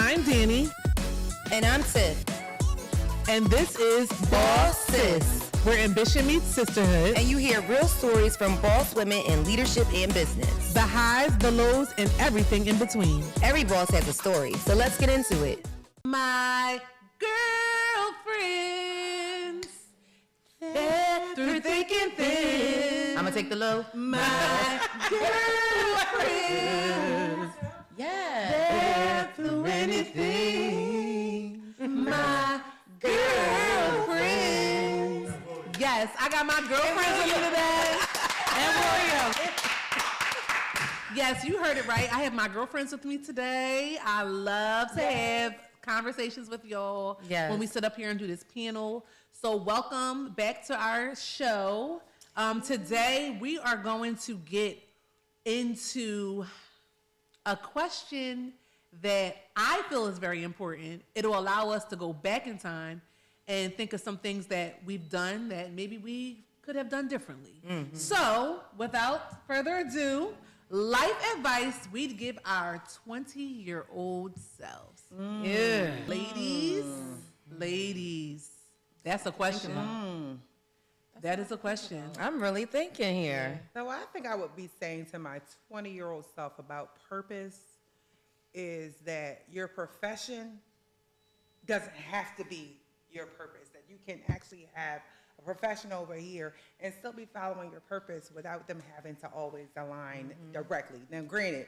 I'm Danny. And I'm Tiff. And this is BosSIS, where ambition meets sisterhood. And you hear real stories from boss women in leadership and business. The highs, the lows, and everything in between. Every boss has a story, so let's get into it. My girlfriends, they're through thick and thin. I'm gonna take the low. My girlfriends, they're through anything. My girlfriends. Yes, I got my girlfriends with me today. And William. Yes, you heard it right. I have my girlfriends with me today. I love to have conversations with y'all when we sit up here and do this panel. So welcome back to our show. Today we are going to get into a question that I feel is very important. It'll allow us to go back in time and think of some things that we've done that maybe we could have done differently. Mm-hmm. So, without further ado, life advice we'd give our 20-year-old selves. Yeah. Ladies, that's a question. That is a question. I'm really thinking here. So I think I would be saying to my 20-year-old self about purpose is that your profession doesn't have to be your purpose, that you can actually have a profession over here and still be following your purpose without them having to always align directly. Now, granted,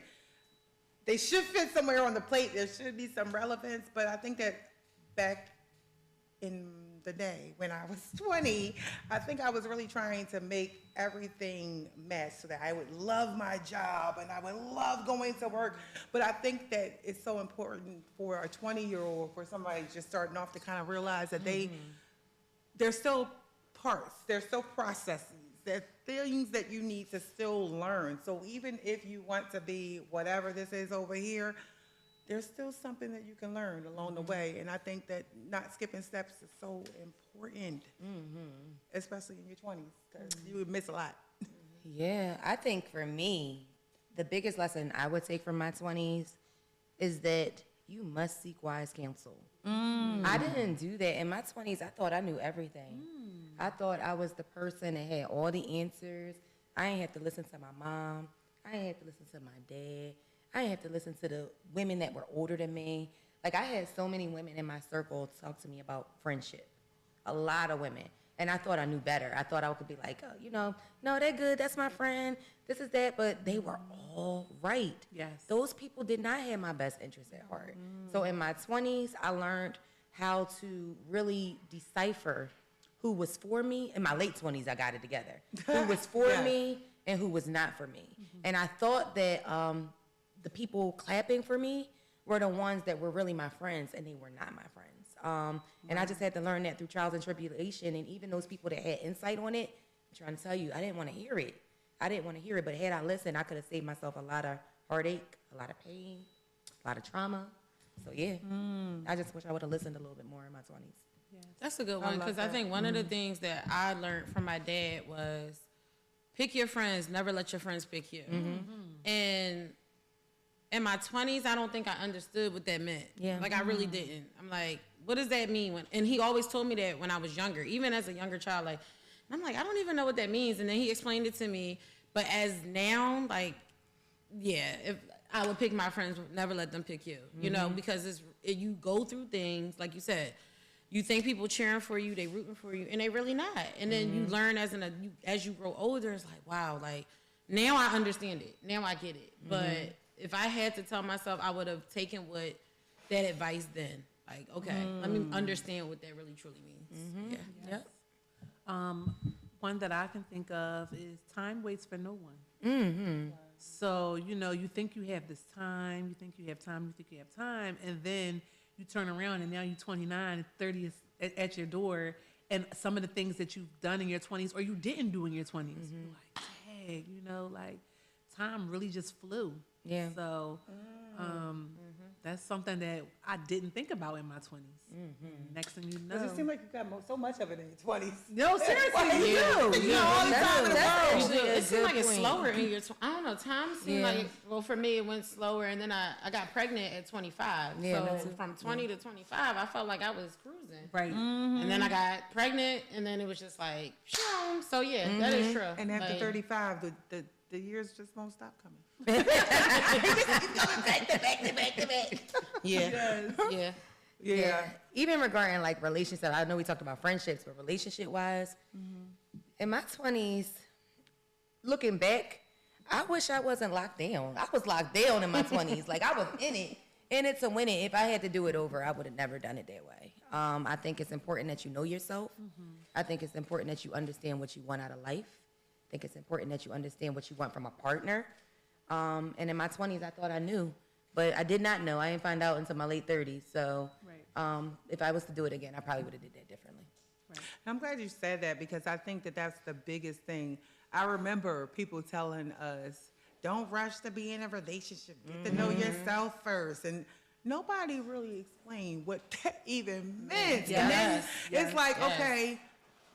they should fit somewhere on the plate. There should be some relevance, but I think that back in the day when I was 20, I think I was really trying to make everything mesh so that I would love my job and I would love going to work. But I think that it's so important for a 20-year-old, for somebody just starting off, to kind of realize that there's still parts, there's still processes, there's things that you need to still learn. So even if you want to be whatever this is over here, there's still something that you can learn along the way. And I think that not skipping steps is so important, especially in your 20s, because you would miss a lot. Yeah, I think for me, the biggest lesson I would take from my 20s is that you must seek wise counsel. I didn't do that. In my 20s, I thought I knew everything. I thought I was the person that had all the answers. I ain't have to listen to my mom. I ain't have to listen to my dad. I didn't have to listen to the women that were older than me. Like, I had so many women in my circle talk to me about friendship. A lot of women. And I thought I knew better. I thought I could be like, oh, no, they're good. That's my friend. This is that. But they were all right. Yes. Those people did not have my best interests at heart. So in my 20s, I learned how to really decipher who was for me. In my late 20s, I got it together. Who was for me and who was not for me. And I thought that the people clapping for me were the ones that were really my friends, and they were not my friends. And I just had to learn that through trials and tribulation, and even those people that had insight on it, I'm trying to tell you, I didn't want to hear it. But had I listened, I could have saved myself a lot of heartache, a lot of pain, a lot of trauma. So yeah, I just wish I would have listened a little bit more in my 20s. Yeah. That's a good one, because I think one of the things that I learned from my dad was pick your friends, never let your friends pick you. And in my 20s, I don't think I understood what that meant. Yeah. Like, I really didn't. I'm like, what does that mean? And he always told me that when I was younger, even as a younger child. Like, and I'm like, I don't even know what that means. And then he explained it to me. But as now, like, yeah, if I would pick my friends, never let them pick you. You know, because you go through things, like you said, you think people cheering for you, they rooting for you, and they really not. And then you learn as you grow older, it's like, wow, like, now I understand it. Now I get it. But if I had to tell myself, I would have taken that advice then. Like, okay, let me understand what that really truly means. Yeah. Yep. One that I can think of is time waits for no one. So, you think you have this time, you think you have time, and then you turn around and now you're 29, 30 is at your door, and some of the things that you've done in your 20s or you didn't do in your 20s, you're like, dang, like, time really just flew. Yeah. So, That's something that I didn't think about in my 20s. Mm-hmm. Next thing you know. Does it seem like you got so much of it in your 20s? No, seriously, you do. You know, all the time in the world. It seems like it's slower in your 20s. I don't know. Time seemed like, well, for me, it went slower. And then I got pregnant at 25. Yeah, so from 20 to 25, I felt like I was cruising. Right. Mm-hmm. And then I got pregnant, and then it was just like, so yeah, that is true. And after 35, the years just won't stop coming. Back to back. Yeah. Yes. Yeah. Even regarding like relationships, I know we talked about friendships, but relationship wise, in my 20s, looking back, I wish I wasn't locked down. I was locked down in my 20s. Like I was in it to win it. If I had to do it over, I would have never done it that way. I think it's important that you know yourself. I think it's important that you understand what you want out of life. I think it's important that you understand what you want from a partner. And in my 20s, I thought I knew, but I did not know. I didn't find out until my late 30s. So if I was to do it again, I probably would have did that differently. Right. I'm glad you said that because I think that that's the biggest thing. I remember people telling us, don't rush to be in a relationship. Get to know yourself first. And nobody really explained what that even meant. Yes. And then it's like, okay,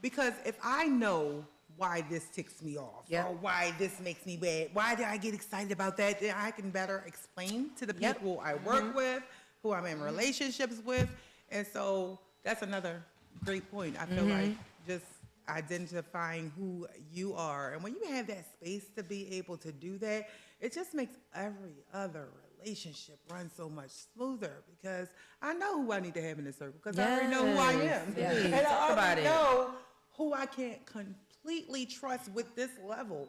because if I know why this ticks me off or why this makes me mad, why did I get excited about that, then I can better explain to the people I work with, who I'm in relationships with. And so that's another great point. I feel like just identifying who you are. And when you have that space to be able to do that, it just makes every other relationship run so much smoother because I know who I need to have in the circle because I already know who I am. And I already know who I can't completely trust with this level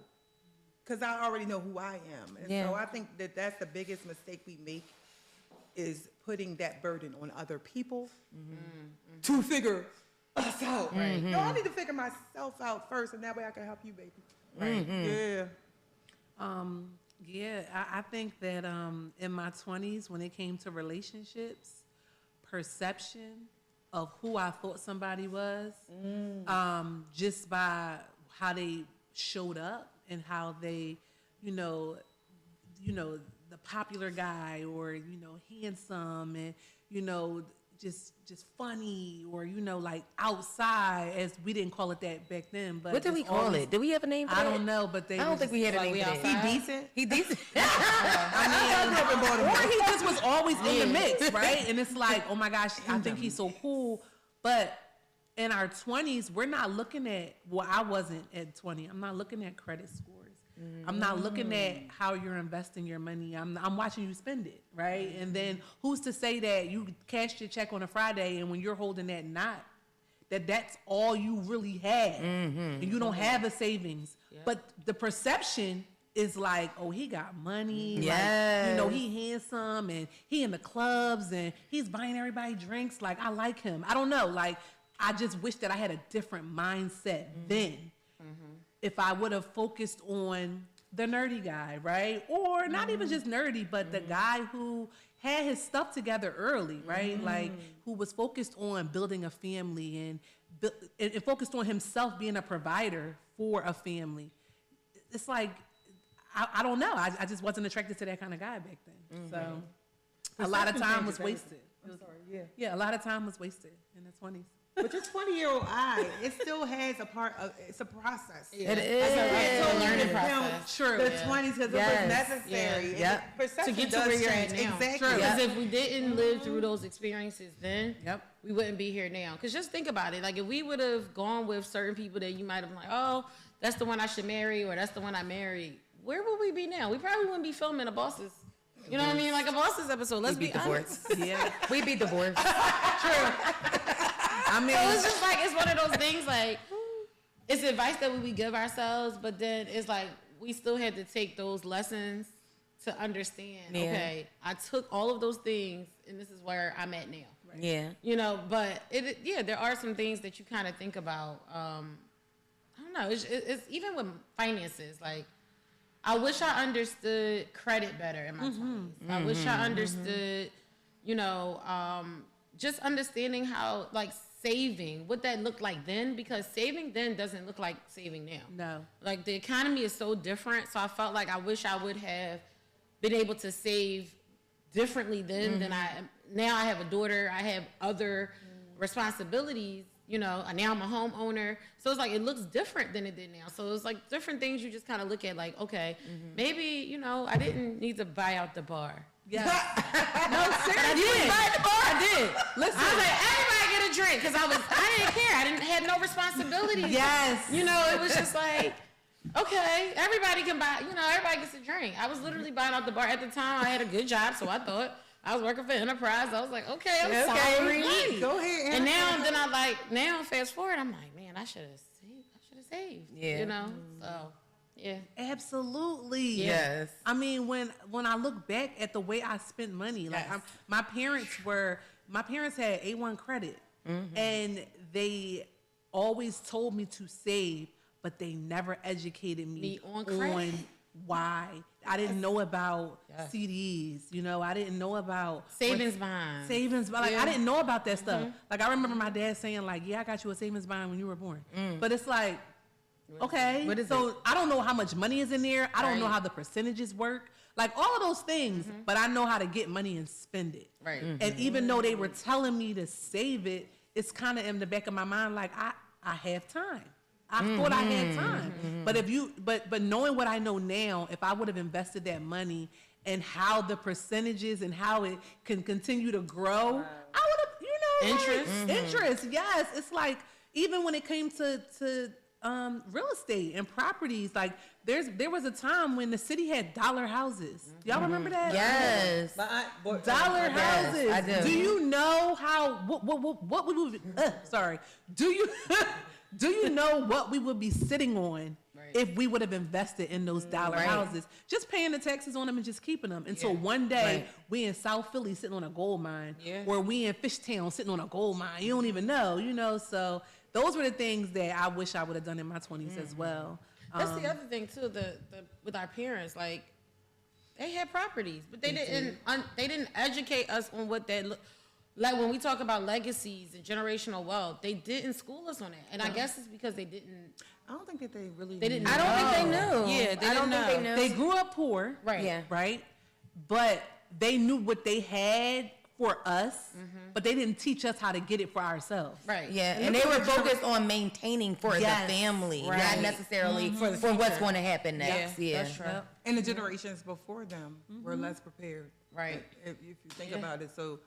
because I already know who I am. And so I think that that's the biggest mistake we make is putting that burden on other people to figure us out. Right. No, I need to figure myself out first, and that way I can help you, baby. Right. Yeah. I think that in my 20s, when it came to relationships, perception of who I thought somebody was, just by how they showed up and how they, the popular guy or, handsome and, just funny or, like outside, as we didn't call it that back then. But what did we call it? Did we have a name for I that? don't know, but I don't think we had a name for that. He decent? He decent. Or he just was always in the mix, right? And it's like, oh my gosh, I think he's so cool. But in our 20s, we're not looking at, well, I wasn't at 20. I'm not looking at credit scores. I'm not looking at how you're investing your money. I'm watching you spend it, right? And then who's to say that you cashed your check on a Friday and when you're holding that knot, that's all you really have. And you don't have a savings. Yeah. But the perception is like, oh, he got money. Yes. Like, he handsome and he in the clubs and he's buying everybody drinks. Like, I like him. I don't know. Like, I just wish that I had a different mindset then. If I would have focused on the nerdy guy, right? Or not even just nerdy, but the guy who had his stuff together early, right? Like, who was focused on building a family and focused on himself being a provider for a family. It's like, I don't know. I just wasn't attracted to that kind of guy back then. So a lot of time was wasted. Yeah, a lot of time was wasted in the 20s. But your 20-year-old eye, it still has it's a process. Yeah. It is. It's a learning process. True. The 20s because it was necessary. Yeah. Perception to get to does where you're change. at now. Exactly. Because if we didn't live through those experiences then, Yep. we wouldn't be here now. Because just think about it. Like, if we would have gone with certain people that you might have been like, oh, that's the one I should marry or that's the one I married, where would we be now? We probably wouldn't be filming a BosSIS. You know what I mean? Like a BosSIS episode. Let's be honest. Yeah. We beat divorce. True. I mean, so it's just like, it's one of those things, like, it's advice that we give ourselves, but then it's like, we still had to take those lessons to understand, okay, I took all of those things, and this is where I'm at now. Right? Yeah. But, there are some things that you kind of think about. I don't know, it's even with finances, like, I wish I understood credit better in my 20s. I wish I understood, just understanding how, like, saving, what that looked like then, because saving then doesn't look like saving now. No. Like, the economy is so different, so I felt like I wish I would have been able to save differently then than I am. Now I have a daughter. I have other responsibilities. You know, now I'm a homeowner. So it's like, it looks different than it did now. So it's like different things you just kind of look at like, okay, maybe, you know, I didn't need to buy out the bar. Yeah. No, seriously. I did. Listen. I was like, everybody get a drink because I didn't care. I didn't had no responsibilities. Yes. You know, it was just like, okay, everybody can buy, you know, everybody gets a drink. I was literally buying out the bar. At the time, I had a good job, so I thought I was working for Enterprise. I was like, okay, I'm sorry. Go ahead. And now fast forward, I'm like, man, I should have saved. Yeah. You know? So, yeah. Absolutely. Yes. I mean, when I look back at the way I spent money, like my parents had A1 credit, and they always told me to save, but they never educated me on credit. Why. I didn't know about CDs, you know, I didn't know about Savings bond. Like, I didn't know about that stuff. Like, I remember my dad saying, like, yeah, I got you a savings bond when you were born. But it's like, okay, what is so it? I don't know how much money is in there. I don't know how the percentages work. Like, all of those things, but I know how to get money and spend it. Right. And even though they were telling me to save it, it's kind of in the back of my mind, like, I have time. I thought I had time. But knowing what I know now, if I would have invested that money and how the percentages and how it can continue to grow, I would have, you know, interest. Yes. It's like, even when it came to real estate and properties, like there was a time when the city had dollar houses. Y'all remember that? Yes. Dollar houses. I do. Do you know how, what we would, sorry. Do you know what we would be sitting on if we would have invested in those dollar houses? Just paying the taxes on them and just keeping them. Until one day we in South Philly sitting on a gold mine, or we in Fishtown sitting on a gold mine. You don't even know, you know. So those were the things that I wish I would have done in my 20s as well. That's the other thing too. The with our parents, like they had properties, but they didn't educate us on what that looked. Like when we talk about legacies and generational wealth, they didn't school us on it, and I guess it's because they didn't. I don't think that they really. They didn't. I don't think they knew. Yeah, I don't think they knew. They grew up poor, Right. Yeah. right? But they knew what they had for us, but they didn't teach us how to get it for ourselves. Right. Yeah, and they were focused on maintaining for the family, not necessarily for what's going to happen next. Yeah, that's true. And the generations before them were less prepared. Right. If you think about it, so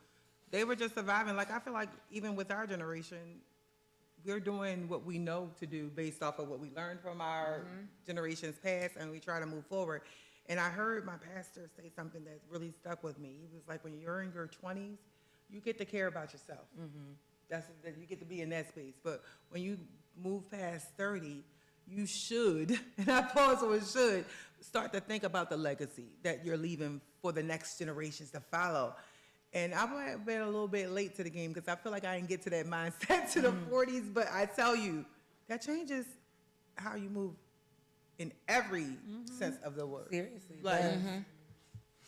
they were just surviving. Like, I feel like even with our generation, we're doing what we know to do based off of what we learned from our generations past, and we try to move forward. And I heard my pastor say something that really stuck with me. He was like, when you're in your 20s, you get to care about yourself. That you get to be in that space. But when you move past 30, you should, and I pause on should, start to think about the legacy that you're leaving for the next generations to follow. And I might have been a little bit late to the game because I feel like I didn't get to that mindset to the 40s. But I tell you, that changes how you move in every sense of the word. Seriously. Like,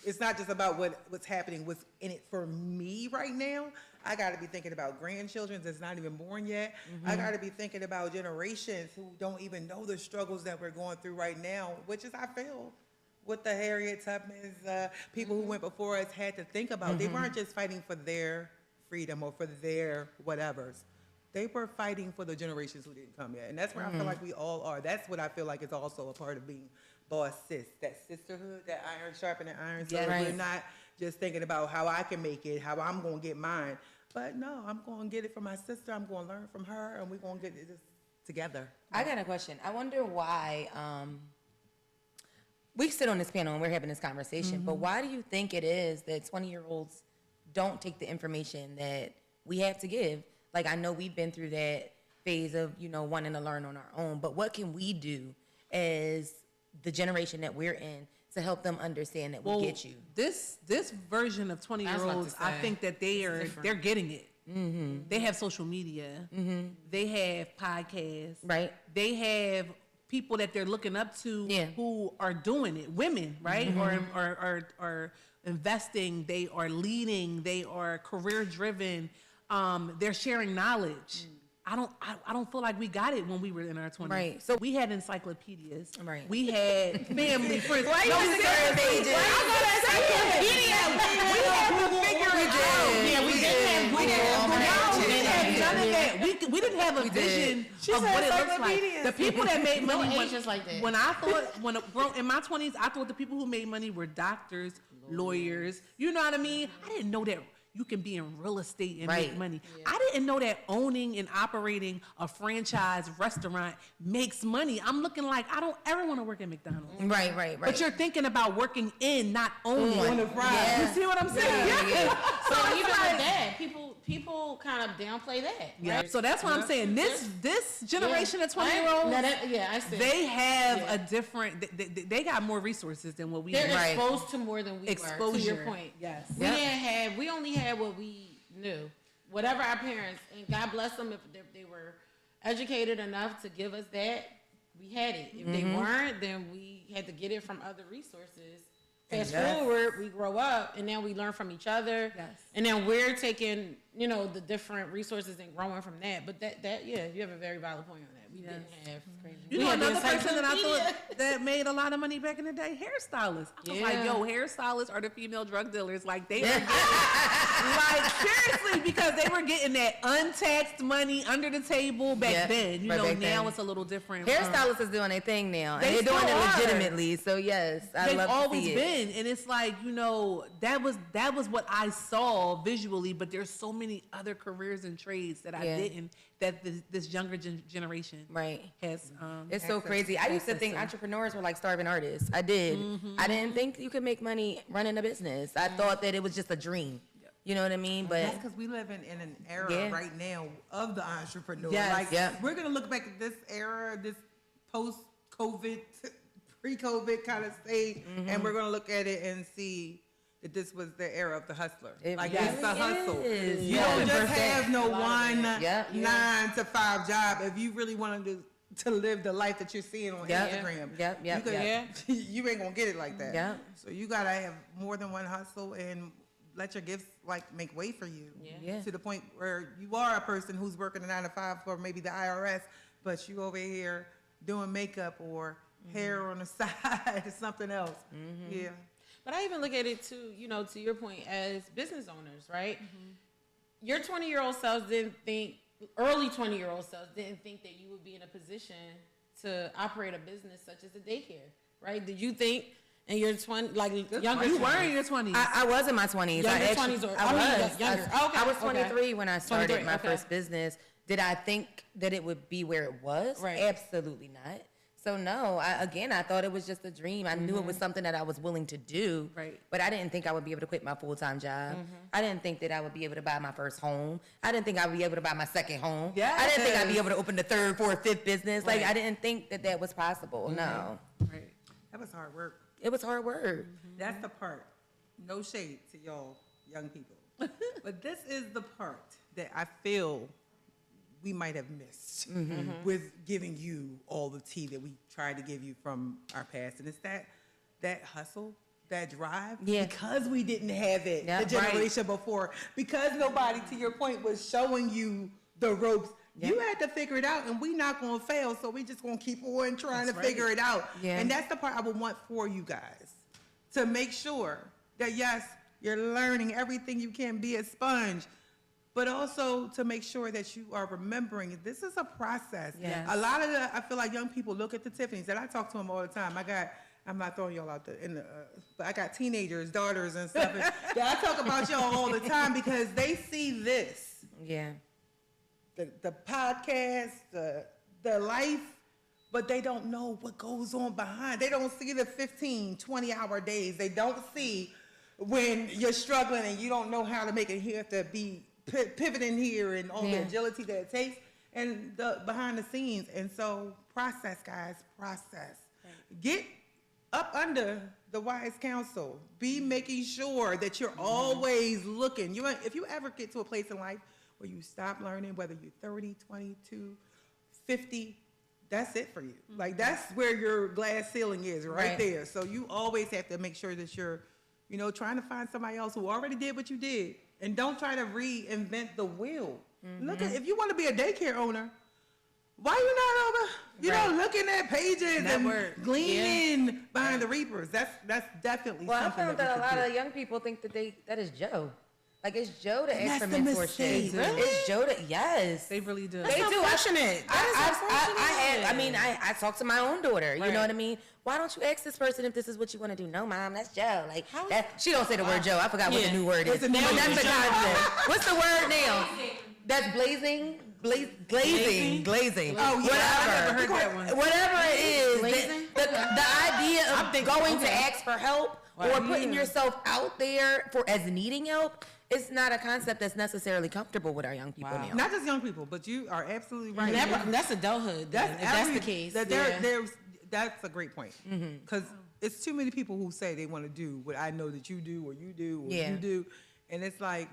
it's not just about what's happening, what's in it for me right now. I got to be thinking about grandchildren that's not even born yet. I got to be thinking about generations who don't even know the struggles that we're going through right now, which is, I feel, what the Harriet Tubmans, people who went before us had to think about. They weren't just fighting for their freedom or for their whatevers. They were fighting for the generations who didn't come yet. And that's where I feel like we all are. That's what I feel like is also a part of being BosSIS, that sisterhood, that iron sharpening iron. So we're not just thinking about how I can make it, how I'm going to get mine. But no, I'm going to get it from my sister. I'm going to learn from her, and we're going to get this together. I got a question. I wonder why we sit on this panel and we're having this conversation, but why do you think it is that 20-year-olds don't take the information that we have to give? Like, I know we've been through that phase of, you know, wanting to learn on our own, but what can we do as the generation that we're in to help them understand that we get you? This version of 20-year-olds, I think that they're getting it. They have social media. They have podcasts. Right. They have people that they're looking up to who are doing it. Women, right? Or investing. They are leading. They are career driven. They're sharing knowledge. I don't feel like we got it when we were in our 20s. Right. So we had encyclopedias. Right. We had family, friends. Why you using pages? We had to figure it out. Yeah, we didn't have none of that. We didn't have a vision of what it looks like. The people that made money just like that. When I thought in my 20s, I thought the people who made money were doctors, lawyers. You know what I mean? I didn't know that you can be in real estate and make money. Yeah. I didn't know that owning and operating a franchise restaurant makes money. I'm looking like I don't ever want to work at McDonald's. Right. But you're thinking about working in, not owning. Yeah. You see what I'm saying? Yeah. So even with that, people kind of downplay that. Yeah. Right? So that's what I'm saying. This generation of 20-year-olds, I see. they have a different. They got more resources than what we. They're exposed to more than we were. To your point, yes. We only had what we knew. Whatever our parents, and God bless them if they were educated enough to give us that, we had it. If they weren't, then we had to get it from other resources. Fast forward, we grow up, and then we learn from each other. Yes. And then we're taking, the different resources and growing from that. But you have a very valid point on that. We didn't have. You know another person that I thought that made a lot of money back in the day? Hairstylists. I was like, hairstylists are the female drug dealers. Like, they were getting, like, seriously, because they were getting that untaxed money under the table back then. Now it's a little different. Hairstylists is doing their thing now. And they're doing it legitimately. So, yes, I love to see it. They've always been. And it's like, that was what I saw visually, but there's so many other careers and trades that I didn't, that this younger generation has. It's so crazy. I used to think entrepreneurs were like starving artists. I did. I didn't think you could make money running a business. I thought that it was just a dream. You know what I mean? But that's because we live in an era right now of the entrepreneur. We're gonna look back at this era, this post-COVID, pre-COVID kind of stage, and we're gonna look at it and see that this was the era of the hustler. It's the hustle. You don't just have no 9 to 5 job. If you really wanted to live the life that you're seeing on Instagram, you ain't gonna get it like that. So you gotta have more than one hustle and let your gifts make way for you. To the point where you are a person who's working a 9 to 5 for maybe the IRS, but you over here doing makeup or hair on the side or something else. But I even look at it too, to your point, as business owners, right? Your 20-year-old selves early 20-year-old selves didn't think that you would be in a position to operate a business such as a daycare, right? Did you think in your 20s, younger? You were in your 20s. I was in my 20s. Younger 20s or younger? I was 23 when I started my first business. Did I think that it would be where it was? Right. Absolutely not. So no, I thought it was just a dream. I knew it was something that I was willing to do, but I didn't think I would be able to quit my full-time job. I didn't think that I would be able to buy my first home. I didn't think I would be able to buy my second home. I didn't think I'd be able to open the 3rd, 4th, 5th business. I didn't think that was possible. No. That was hard work. It was hard work. That's the part. No shade to y'all young people. But this is the part that I feel we might have missed with giving you all the tea that we tried to give you from our past. And it's that hustle, that drive, because we didn't have it the generation before, because nobody, to your point, was showing you the ropes. You had to figure it out, and we not going to fail, so we just going to keep on trying to figure it out. And that's the part I would want for you guys, to make sure that, yes, you're learning everything you can, be a sponge, but also to make sure that you are remembering this is a process. A lot of I feel like young people look at the Tiffany's, and I talk to them all the time. I'm not throwing y'all out but I got teenagers, daughters, and stuff. And I talk about y'all all the time because they see this. The podcast, the life, but they don't know what goes on behind. They don't see the 15, 20-hour days. They don't see when you're struggling and you don't know how to make it. You have to be pivoting here and all the agility that it takes and the behind the scenes. And so process, guys, process. Get up under the wise counsel. Be making sure that you're always looking. If you ever get to a place in life where you stop learning, whether you're 30, 22, 50, that's it for you. That's where your glass ceiling is right there. So you always have to make sure that you're, trying to find somebody else who already did what you did. And don't try to reinvent the wheel. Look at, if you want to be a daycare owner, why you not over, looking at pages and gleaning behind the reapers? That's definitely something. I found that a lot of young people think that is Joe. Like, it's Joe to ask for mentorship. Really? It's Joe to, yes. They really do. They do. Unfortunate. I talk to my own daughter. You know what I mean? Why don't you ask this person if this is what you want to do? No, Mom, that's Joe. Like, she don't say the word Joe. I forgot what the new word is. But that's the concept. What's the word now? That's blazing. Glazing. Oh, yeah, I never heard that one. Whatever it is, the idea of going to ask for help or putting yourself out there as needing help, it's not a concept that's necessarily comfortable with our young people now. Not just young people, but you are absolutely right. That's adulthood. That's the case. That's a great point. Because it's too many people who say they want to do what I know that you do or you do or you do. And it's like,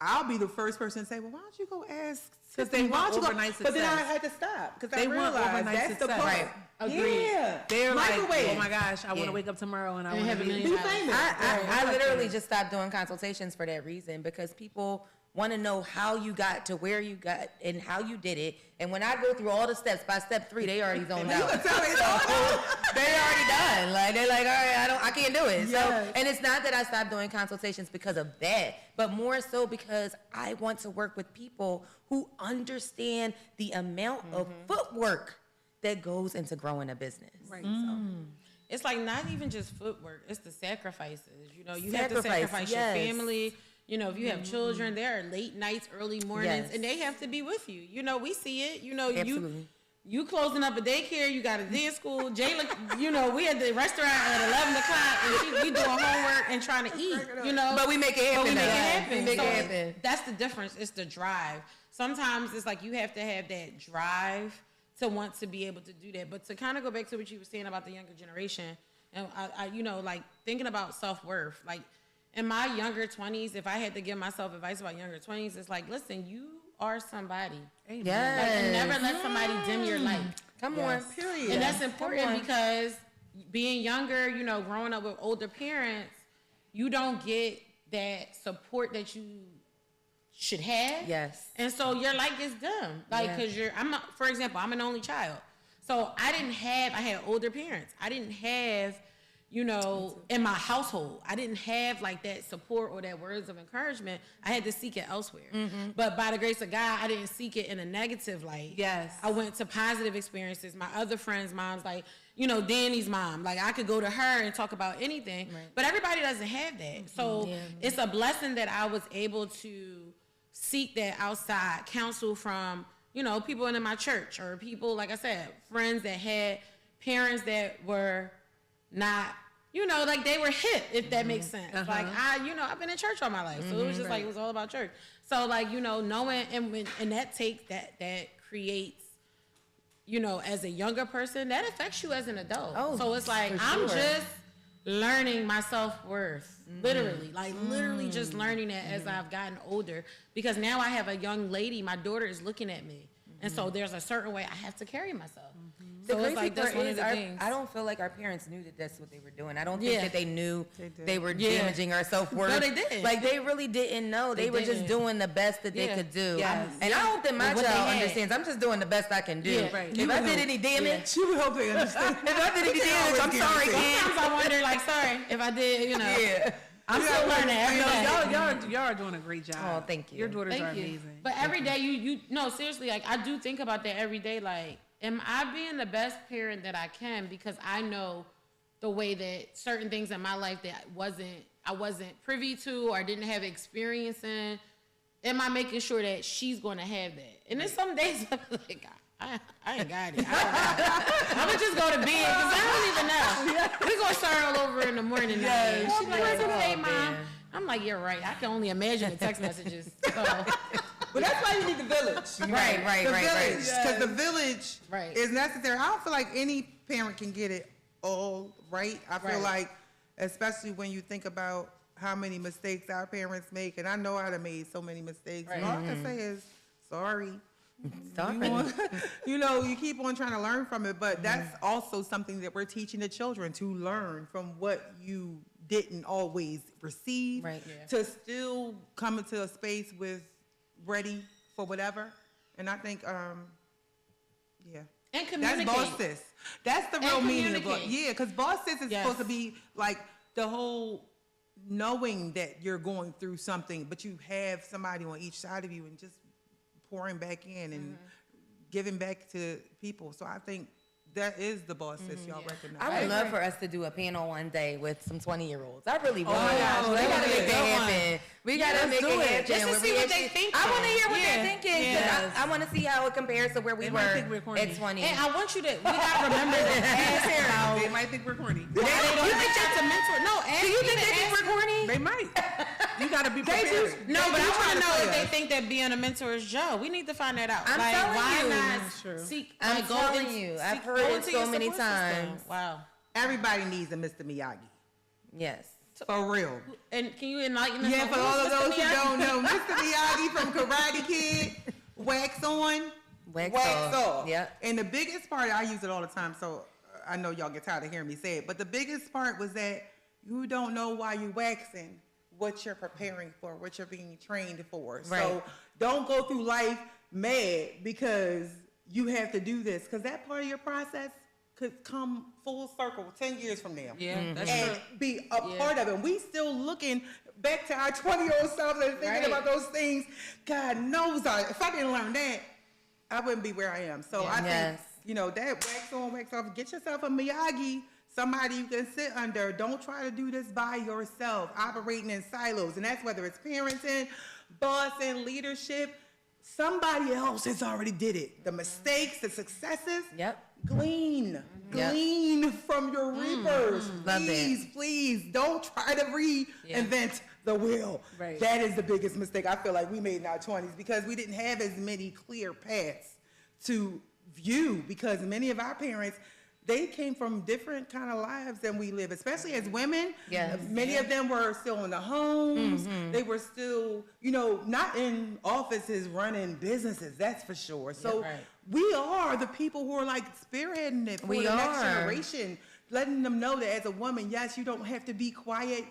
I'll be the first person to say, well, why don't you go ask? Because they want overnight success. But then I had to stop because I realized overnight that's success. the point. Right. Agreed. Yeah. They're like, oh my gosh, I want to wake up tomorrow and I want to be famous. I literally just stopped doing consultations for that reason, because people want to know how you got to where you got and how you did it. And when I go through all the steps, by step 3, they already zoned out. They already done. Like, they're like, all right, I can't do it. Yes. So, and it's not that I stopped doing consultations because of that, but more so because I want to work with people who understand the amount of footwork that goes into growing a business. Right. So. It's like not even just footwork, it's the sacrifices. You know, you have to sacrifice your family. You know, if you have children, there are late nights, early mornings, and they have to be with you. You know, we see it. You know, you closing up a daycare, you got a day school. Jayla, you know, we at the restaurant at 11 o'clock, and we doing homework and trying to eat, you know. But we make it happen. We make it happen. That's the difference. It's the drive. Sometimes it's like you have to have that drive to want to be able to do that. But to kind of go back to what you were saying about the younger generation, and I you know, like thinking about self-worth, like, in my younger 20s, if I had to give myself advice about younger 20s, it's like, listen, you are somebody. Yes. Like, and never let somebody dim your light. Come on, period. And that's important because being younger, you know, growing up with older parents, you don't get that support that you should have. Yes. And so your light gets dim. Like, because for example, I'm an only child. So I had older parents. I didn't have, you know, in my household, I didn't have like that support or that words of encouragement. I had to seek it elsewhere. But by the grace of God, I didn't seek it in a negative light. Yes. I went to positive experiences. My other friends' moms, like, you know, Danny's mom, like I could go to her and talk about anything, but everybody doesn't have that. So it's a blessing that I was able to seek that outside counsel from, you know, people in my church or people, like I said, friends that had parents that were not, you know, like they were hip, if that makes sense. Like I've been in church all my life. So it was just like, it was all about church. So like, you know, knowing, and that takes, that creates, you know, as a younger person, that affects you as an adult. Oh, so it's like, I'm just learning my self-worth, literally, literally just learning that as I've gotten older, because now I have a young lady, my daughter is looking at me. And so there's a certain way I have to carry myself. So it's like, that's one of the things. I don't feel like our parents knew that that's what they were doing. I don't think that they knew they were damaging our self-worth. No, they didn't. Like, they really didn't know. They were just doing the best that they could do. Yes. And I don't think my child understands. I'm just doing the best I can do. Yeah, right. If I did any damage, You would hope they understand. if I did any damage, I'm sorry, kid. Sometimes I wonder, like, sorry, if I did, you know. I'm still learning every day. Y'all are doing a great job. Oh, thank you. Your daughters are amazing. But every day, you no, seriously, like, I do think about that every day. Like, am I being the best parent that I can? Because I know the way that certain things in my life that I wasn't privy to or didn't have experience in. Am I making sure that she's going to have that? And then some days I'm like, I ain't got it. I'm gonna just go to bed because I don't even know. We're gonna start all over in the morning. She's like, "Hey, Mom." I'm like, "You're right." I can only imagine the text messages. So. But that's why you need the village. Right. Because the village is necessary. I don't feel like any parent can get it all right. I feel like, especially when you think about how many mistakes our parents make, and I know I'd have made so many mistakes. And all I can say is, sorry. You know, you keep on trying to learn from it, but that's also something that we're teaching the children to learn from what you didn't always receive, to still come into a space with ready for whatever. And I think, yeah. And communicate. That's BosSIS. That's the real meaning of communicate. Yeah, because BosSIS is supposed to be like the whole knowing that you're going through something, but you have somebody on each side of you and just pouring back in and giving back to people. So I think that is the BosSIS y'all recognize. I would love for us to do a panel one day with some 20-year-olds. I really would. Oh my gosh, we gotta make that happen. We gotta make it happen. Just to see what they think. I want to hear what they're thinking. I want to see how it compares to where we were at 20. And I want you to, we gotta remember that. They might think we're corny. You think that's a mentor? No, do you think they think we're corny? They might. You gotta be prepared. No, but I want to know if they think that being a mentor is Joe. We need to find that out. I'm telling you. Not seek? I'm telling you. I've heard it so many times. Wow. Everybody needs a Mr. Miyagi. Yes. For real. And can you enlighten us? Yeah, for all of those who don't know, Mr. Miyagi from Karate Kid, wax on, wax off. Yep. And the biggest part, I use it all the time, so I know y'all get tired of hearing me say it, but the biggest part was that you don't know why you're waxing, what you're preparing for, what you're being trained for. Right. So don't go through life mad because you have to do this, because that part of your process could come full circle 10 years from now. Yeah, that's and true. Be a part of it. We still looking back to our 20-year-old selves and thinking about those things. God knows if I didn't learn that, I wouldn't be where I am. So I think, that wax on, wax off, get yourself a Miyagi, somebody you can sit under. Don't try to do this by yourself, operating in silos. And that's whether it's parenting, bossing, leadership. Somebody else has already did it. The mistakes, the successes. Glean from your reapers. Please don't try to reinvent the wheel. Right. That is the biggest mistake I feel like we made in our 20s, because we didn't have as many clear paths to view, because many of our parents, they came from different kind of lives than we live, especially as women. Many of them were still in the homes. They were still, not in offices running businesses, that's for sure. So we are the people who are like spearheading it for the next generation, letting them know that as a woman, yes, you don't have to be quiet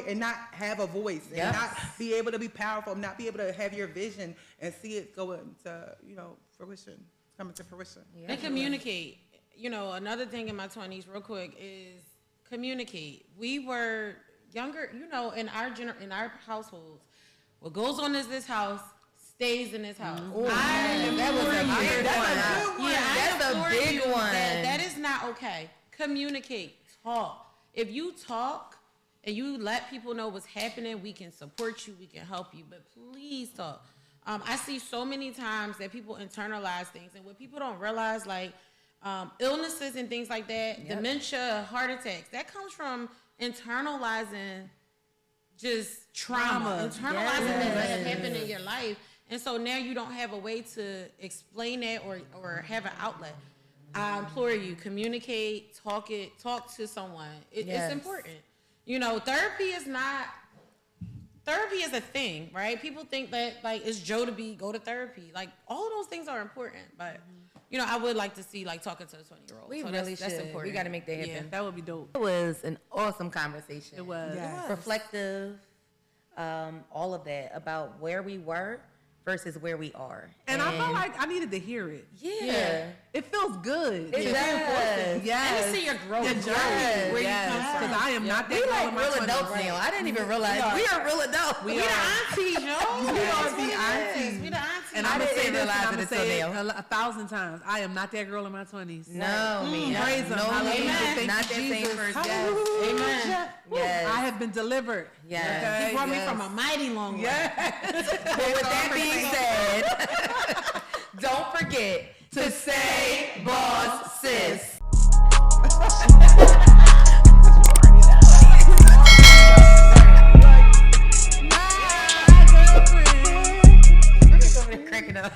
and not have a voice, and not be able to be powerful, not be able to have your vision and see it go into, fruition, coming to fruition. And communicate. Another thing in my 20s, real quick, is communicate. We were younger, in our households. What goes on in this house stays in this house. That was a big one. That's a big one. That is not okay. Communicate. Talk. If you talk and you let people know what's happening, we can support you. We can help you. But please talk. I see so many times that people internalize things, and what people don't realize, like, illnesses and things like that, dementia, heart attacks, that comes from internalizing just trauma, internalizing things that have happened in your life. And so now you don't have a way to explain that or have an outlet. I implore you, communicate, talk to someone. It's important. Therapy is a thing, right? People think that, like, it's Joe to go to therapy. Like, all of those things are important, but I would like to see, like, talking to a 20-year-old. We really should. That's important. We got to make that happen. Yeah, that would be dope. It was an awesome conversation. It was. Reflective, all of that, about where we were versus where we are. And I felt like I needed to hear it. Yeah. It feels good. It does. Yes. And to see your growth. Your journey. Where you come from. Because I am not that girl in my 20s. We like real adults now. I didn't even realize we are real adults. We the aunties, yo. We are the aunties. We the aunties. And I'm going to say this, and I'm going to say it 1,000 times. I am not that girl in my 20s. No, man. Praise Him. No, Hallelujah. not that same person. Amen. Yes. I have been delivered. Yes. Okay? He brought me from a mighty long way. But with that being said, don't forget to say BosSIS. Cracking up.